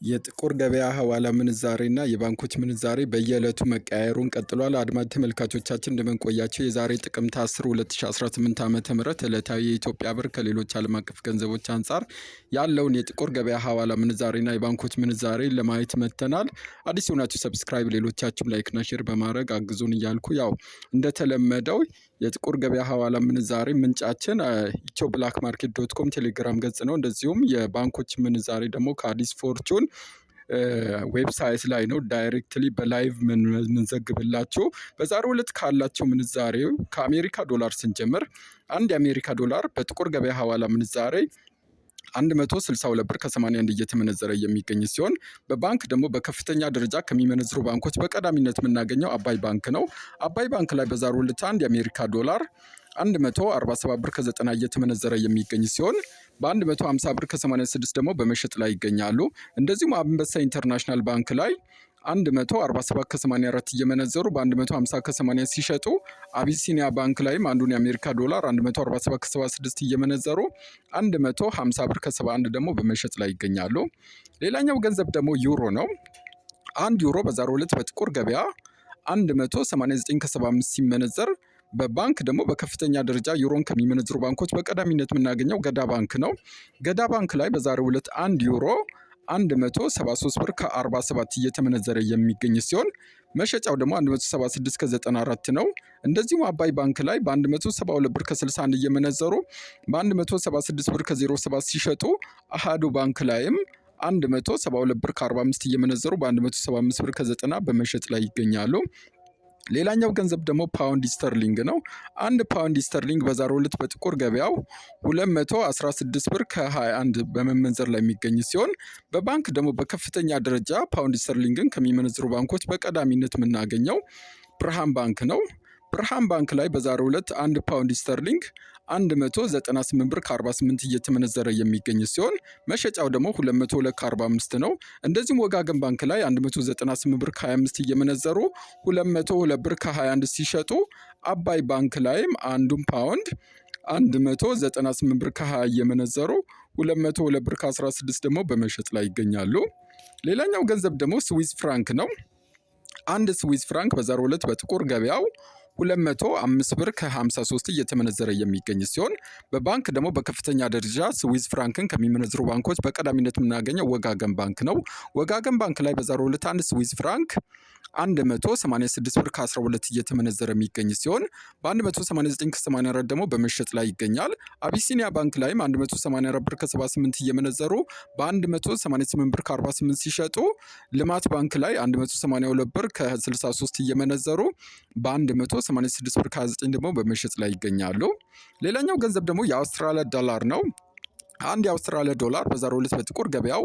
የጥቁር ገበያ ሐዋላ ምንዛሬና የባንኮች ምንዛሬ በየዕለቱ መቀያየሩን ቀጥሏል። አድማጭ ተመልካቾቻችን እንደምን ቆያችሁ? የዛሬ ጥቅምት 10 2018 ዓ.ም ዕለታዊ የኢትዮጵያ ብር ከሌሎች ዓለም አቀፍ ገንዘቦች አንጻር ያለውን የጥቁር ገበያ ሐዋላ ምንዛሬና የባንኮች ምንዛሬ ለማየት መጥተናል። አዲስ የሆናችሁ ሰብስክራይብ፣ ሌሎቻችሁም ላይክና ሼር በማድረግ አግዙን እያልኩ እንደተለመደው የጥቁር ገበያ ሐዋላ ምንዛሬ ምንጫችን ethioblackmarket.com ቴሌግራም ገጽ ነው። እንደዚሁም የባንኮች ምንዛሬ ደግሞ ከአዲስ ፎርቹን ዌብሳይት ላይ ነው ዳይሬክትሊ በላይቭ ምንዘግብላችሁ። በዛሬው ዕለት ካላቸው ምንዛሬው ከአሜሪካ ዶላር ስንጀምር አንድ የአሜሪካ ዶላር በጥቁር ገበያ ሐዋላ ምንዛሬ 162 ብር ከ81 እየተመነዘረ የሚገኝ ሲሆን በባንክ ደግሞ በከፍተኛ ደረጃ ከሚመነዝሩ ባንኮች በቀዳሚነት የምናገኘው አባይ ባንክ ነው። አባይ ባንክ ላይ በዛሬው ዕለት አንድ የአሜሪካ ዶላር 147 ብር ከ90 እየተመነዘረ የሚገኝ ሲሆን በ150 ብር ከ86 ደግሞ በመሸጥ ላይ ይገኛሉ። እንደዚሁም አንበሳ ኢንተርናሽናል ባንክ ላይ 147 ከ84 እየመነዘሩ በ150 ከ80 ሲሸጡ፣ አቢሲኒያ ባንክ ላይም አንዱን የአሜሪካ ዶላር 147 ከ76 እየመነዘሩ 150 ብር ከ71 ደግሞ በመሸጥ ላይ ይገኛሉ። ሌላኛው ገንዘብ ደግሞ ዩሮ ነው። አንድ ዩሮ በዛሬው ዕለት በጥቁር ገበያ 189 ከ75 ሲመነዘር በባንክ ደግሞ በከፍተኛ ደረጃ ዩሮን ከሚመነዝሩ ባንኮች በቀዳሚነት የምናገኘው ገዳ ባንክ ነው። ገዳ ባንክ ላይ በዛሬው ዕለት አንድ ዩሮ 173 ብር ከ47 እየተመነዘረ የሚገኝ ሲሆን መሸጫው ደግሞ 176 ከ94 ነው። እንደዚሁም አባይ ባንክ ላይ በ172 ብር ከ61 እየመነዘሩ በ176 ብር ከ07 ሲሸጡ፣ አሃዱ ባንክ ላይም 172 ብር ከ45 እየመነዘሩ በ175 ብር ከ90 በመሸጥ ላይ ይገኛሉ። ሌላኛው ገንዘብ ደግሞ ፓውንድ ስተርሊንግ ነው። አንድ ፓውንድ ስተርሊንግ በዛሬው ዕለት በጥቁር ገበያው 216 ብር ከ21 በመመንዘር ላይ የሚገኝ ሲሆን በባንክ ደግሞ በከፍተኛ ደረጃ ፓውንድ ስተርሊንግን ከሚመነዝሩ ባንኮች በቀዳሚነት የምናገኘው ብርሃን ባንክ ነው። ብርሃን ባንክ ላይ በዛሬው ዕለት አንድ ፓውንድ ስተርሊንግ 198 ብር ከ48 እየተመነዘረ የሚገኝ ሲሆን መሸጫው ደግሞ 202 ከ45 ነው። እንደዚሁም ወጋገን ባንክ ላይ 198 ብር ከ25 እየመነዘሩ 202 ብር ከ21 ሲሸጡ፣ አባይ ባንክ ላይም አንዱን ፓውንድ 198 ብር ከ20 እየመነዘሩ 202 ብር ከ16 ደግሞ በመሸጥ ላይ ይገኛሉ። ሌላኛው ገንዘብ ደግሞ ስዊስ ፍራንክ ነው። አንድ ስዊስ ፍራንክ በዛሬው ዕለት በጥቁር ገበያው 205 ብር ከ53 እየተመነዘረ የሚገኝ ሲሆን በባንክ ደግሞ በከፍተኛ ደረጃ ስዊስ ፍራንክን ከሚመነዝሩ ባንኮች በቀዳሚነት የምናገኘው ወጋገን ባንክ ነው። ወጋገን ባንክ ላይ በዛሬው ዕለት አንድ ስዊስ ፍራንክ 186 ብር ከ12 እየተመነዘረ የሚገኝ ሲሆን በ189 ከ84 ደግሞ በመሸጥ ላይ ይገኛል። አቢሲኒያ ባንክ ላይም 184 ብር ከ78 እየመነዘሩ በ188 ብር ከ48 ሲሸጡ፣ ልማት ባንክ ላይ 182 ብር ከ63 እየመነዘሩ በ186 ብር ከ29 ደግሞ በመሸጥ ላይ ይገኛሉ። ሌላኛው ገንዘብ ደግሞ የአውስትራሊያ ዶላር ነው። አንድ የአውስትራሊያ ዶላር በዛሬው ዕለት በጥቁር ገበያው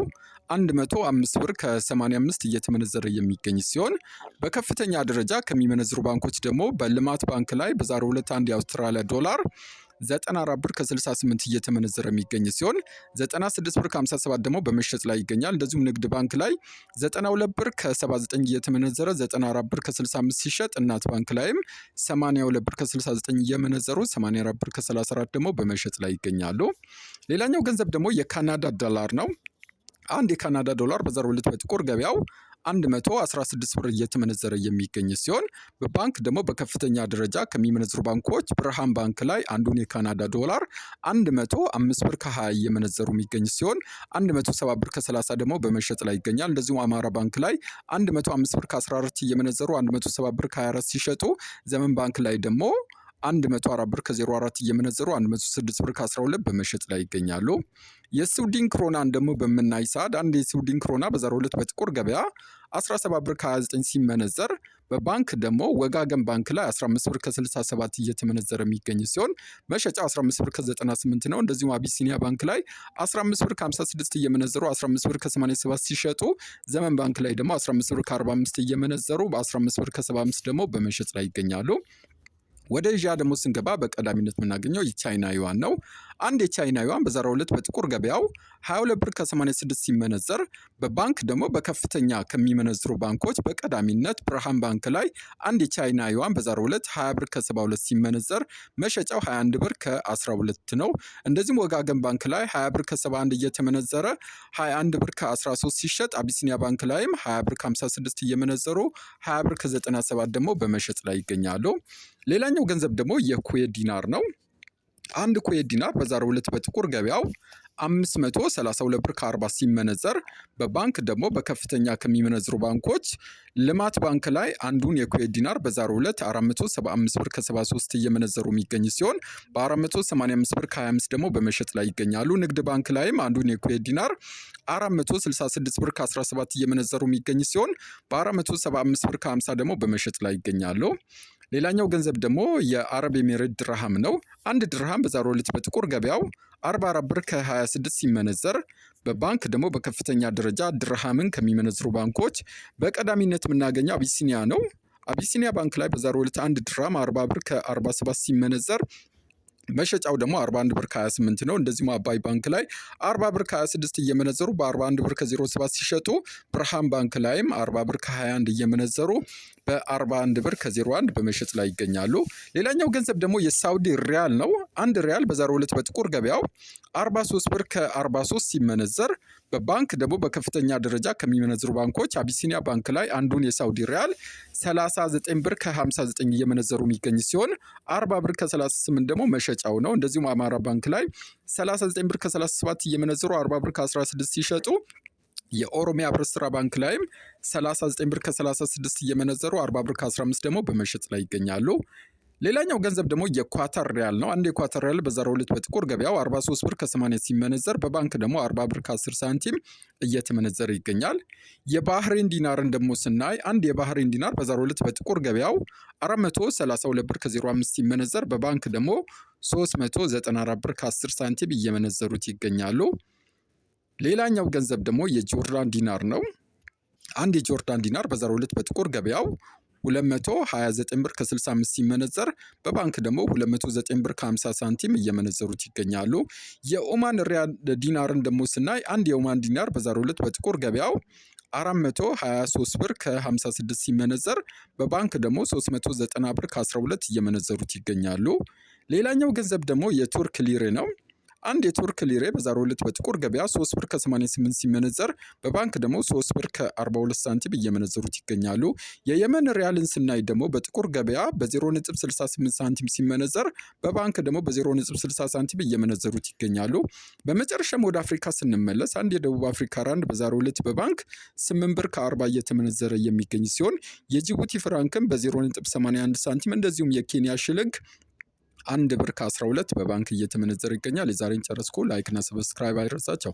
105 ብር ከ85 እየተመነዘረ የሚገኝ ሲሆን በከፍተኛ ደረጃ ከሚመነዝሩ ባንኮች ደግሞ በልማት ባንክ ላይ በዛሬው ዕለት አንድ የአውስትራሊያ ዶላር 94 ብር ከ68 እየተመነዘረ የሚገኝ ሲሆን 96 ብር ከ57 ደግሞ በመሸጥ ላይ ይገኛል። እንደዚሁም ንግድ ባንክ ላይ 92 ብር ከ79 እየተመነዘረ 94 ብር ከ65 ሲሸጥ፣ እናት ባንክ ላይም 82 ብር ከ69 እየመነዘሩ 84 ብር ከ34 ደግሞ በመሸጥ ላይ ይገኛሉ። ሌላኛው ገንዘብ ደግሞ የካናዳ ዶላር ነው። አንድ የካናዳ ዶላር በዛሬው ዕለት በጥቁር ገበያው 116 ብር እየተመነዘረ የሚገኝ ሲሆን በባንክ ደግሞ በከፍተኛ ደረጃ ከሚመነዝሩ ባንኮች ብርሃን ባንክ ላይ አንዱን የካናዳ ዶላር 105 ብር ከ20 እየመነዘሩ የሚገኝ ሲሆን 170 ብር ከ30 ደግሞ በመሸጥ ላይ ይገኛል። እንደዚሁም አማራ ባንክ ላይ 105 ብር ከ14 እየመነዘሩ 170 ብር ከ24 ሲሸጡ፣ ዘመን ባንክ ላይ ደግሞ 104 ብር ከ04 እየመነዘሩ 106 ብር ከ12 በመሸጥ ላይ ይገኛሉ። የስዊድን ክሮናን ደግሞ በምናይ ሰዓት አንድ የስዊድን ክሮና በዛሬው ዕለት በጥቁር ገበያ 17 ብር ከ29 ሲመነዘር በባንክ ደግሞ ወጋገን ባንክ ላይ 15 ብር ከ67 እየተመነዘረ የሚገኝ ሲሆን መሸጫው 15 ብር ከ98 ነው። እንደዚሁም አቢሲኒያ ባንክ ላይ 15 ብር ከ56 እየመነዘሩ 15 ብር ከ87 ሲሸጡ፣ ዘመን ባንክ ላይ ደግሞ 15 ብር ከ45 እየመነዘሩ በ15 ብር ከ75 ደግሞ በመሸጥ ላይ ይገኛሉ። ወደ ኤዥያ ደግሞ ስንገባ በቀዳሚነት የምናገኘው የቻይና ዩዋን ነው። አንድ የቻይና ዩዋን በዛሬው ዕለት በጥቁር ገበያው 22 ብር ከ86 ሲመነዘር በባንክ ደግሞ በከፍተኛ ከሚመነዝሩ ባንኮች በቀዳሚነት ብርሃን ባንክ ላይ አንድ የቻይና ዩዋን በዛሬው ዕለት 20 ብር ከ72 ሲመነዘር መሸጫው 21 ብር ከ12 ነው። እንደዚሁም ወጋገን ባንክ ላይ 20 ብር ከ71 እየተመነዘረ 21 ብር ከ13 ሲሸጥ አቢሲኒያ ባንክ ላይም 20 ብር ከ56 እየመነዘሩ 20 ብር ከ97 ደግሞ በመሸጥ ላይ ይገኛሉ። ሌላኛው ገንዘብ ደግሞ የኩዌት ዲናር ነው። አንድ ኩዌት ዲናር በዛሬው ዕለት በጥቁር ገበያው 532 ብር ከ40 ሲመነዘር በባንክ ደግሞ በከፍተኛ ከሚመነዝሩ ባንኮች ልማት ባንክ ላይ አንዱን የኩዌት ዲናር በዛሬው ዕለት 475 ብር ከ73 እየመነዘሩ የሚገኝ ሲሆን በ485 ብር ከ25 ደግሞ በመሸጥ ላይ ይገኛሉ። ንግድ ባንክ ላይም አንዱን የኩዌት ዲናር 466 ብር ከ17 እየመነዘሩ የሚገኝ ሲሆን በ475 ብር ከ50 ደግሞ በመሸጥ ላይ ይገኛሉ። ሌላኛው ገንዘብ ደግሞ የአረብ ኤሚሬት ድርሃም ነው። አንድ ድርሃም በዛሬው ዕለት በጥቁር ገበያው 44 ብር ከ26 ሲመነዘር በባንክ ደግሞ በከፍተኛ ደረጃ ድርሃምን ከሚመነዝሩ ባንኮች በቀዳሚነት የምናገኘው አቢሲኒያ ነው። አቢሲኒያ ባንክ ላይ በዛሬው ዕለት አንድ ድርሃም 40 ብር ከ47 ሲመነዘር መሸጫው ደግሞ 41 ብር ከ28 ነው። እንደዚሁም አባይ ባንክ ላይ 40 ብር ከ26 እየመነዘሩ በ41 ብር ከ07 ሲሸጡ ብርሃን ባንክ ላይም 40 ብር ከ21 እየመነዘሩ በ41 ብር ከ01 በመሸጥ ላይ ይገኛሉ። ሌላኛው ገንዘብ ደግሞ የሳውዲ ሪያል ነው። አንድ ሪያል በዛሬው ዕለት በጥቁር ገበያው 43 ብር ከ43 ሲመነዘር በባንክ ደግሞ በከፍተኛ ደረጃ ከሚመነዝሩ ባንኮች አቢሲኒያ ባንክ ላይ አንዱን የሳውዲ ሪያል 39 ብር ከ59 እየመነዘሩ የሚገኝ ሲሆን 40 ብር ከ38 ደግሞ መሸጫው ነው። እንደዚሁም አማራ ባንክ ላይ 39 ብር ከ37 እየመነዘሩ 40 ብር ከ16 ሲሸጡ የኦሮሚያ ህብረት ስራ ባንክ ላይም 39 ብር ከ36 እየመነዘሩ 40 ብር ከ15 ደግሞ በመሸጥ ላይ ይገኛሉ። ሌላኛው ገንዘብ ደግሞ የኳታር ሪያል ነው። አንድ የኳታር ሪያል በዛሬው ዕለት በጥቁር ገበያው 43 ብር ከ80 ሲመነዘር በባንክ ደግሞ 40 ብር ከ10 ሳንቲም እየተመነዘረ ይገኛል። የባህሬን ዲናርን ደግሞ ስናይ አንድ የባህሬን ዲናር በዛሬው ዕለት በጥቁር ገበያው 432 ብር ከ05 ሲመነዘር በባንክ ደግሞ 394 ብር ከ10 ሳንቲም እየመነዘሩት ይገኛሉ። ሌላኛው ገንዘብ ደግሞ የጆርዳን ዲናር ነው። አንድ የጆርዳን ዲናር በዛሬው ዕለት በጥቁር ገበያው 229 ብር ከ65 ሲመነዘር በባንክ ደግሞ 209 ብር ከ50 ሳንቲም እየመነዘሩት ይገኛሉ። የኦማን ሪያል ዲናርን ደግሞ ስናይ አንድ የኦማን ዲናር በዛሬው ዕለት በጥቁር ገበያው 423 ብር ከ56 ሲመነዘር በባንክ ደግሞ 390 ብር ከ12 እየመነዘሩት ይገኛሉ። ሌላኛው ገንዘብ ደግሞ የቱርክ ሊሬ ነው። አንድ የቱርክ ሊሬ በዛሬው ዕለት በጥቁር ገበያ 3 ብር ከ88 ሲመነዘር በባንክ ደግሞ 3 ብር ከ42 ሳንቲም እየመነዘሩት ይገኛሉ። የየመን ሪያልን ስናይ ደግሞ በጥቁር ገበያ በ0.68 ሳንቲም ሲመነዘር በባንክ ደግሞ በ0.60 ሳንቲም እየመነዘሩት ይገኛሉ። በመጨረሻም ወደ አፍሪካ ስንመለስ አንድ የደቡብ አፍሪካ ራንድ በዛሬው ዕለት በባንክ 8 ብር ከ40 እየተመነዘረ የሚገኝ ሲሆን የጅቡቲ ፍራንክም በ0.81 ሳንቲም እንደዚሁም የኬንያ ሽልንግ 1 ብር ከ12 በባንክ እየተመነዘረ ይገኛል። የዛሬን ጨረስኩ። ላይክ እና ሰብስክራይብ አይረሳቸው።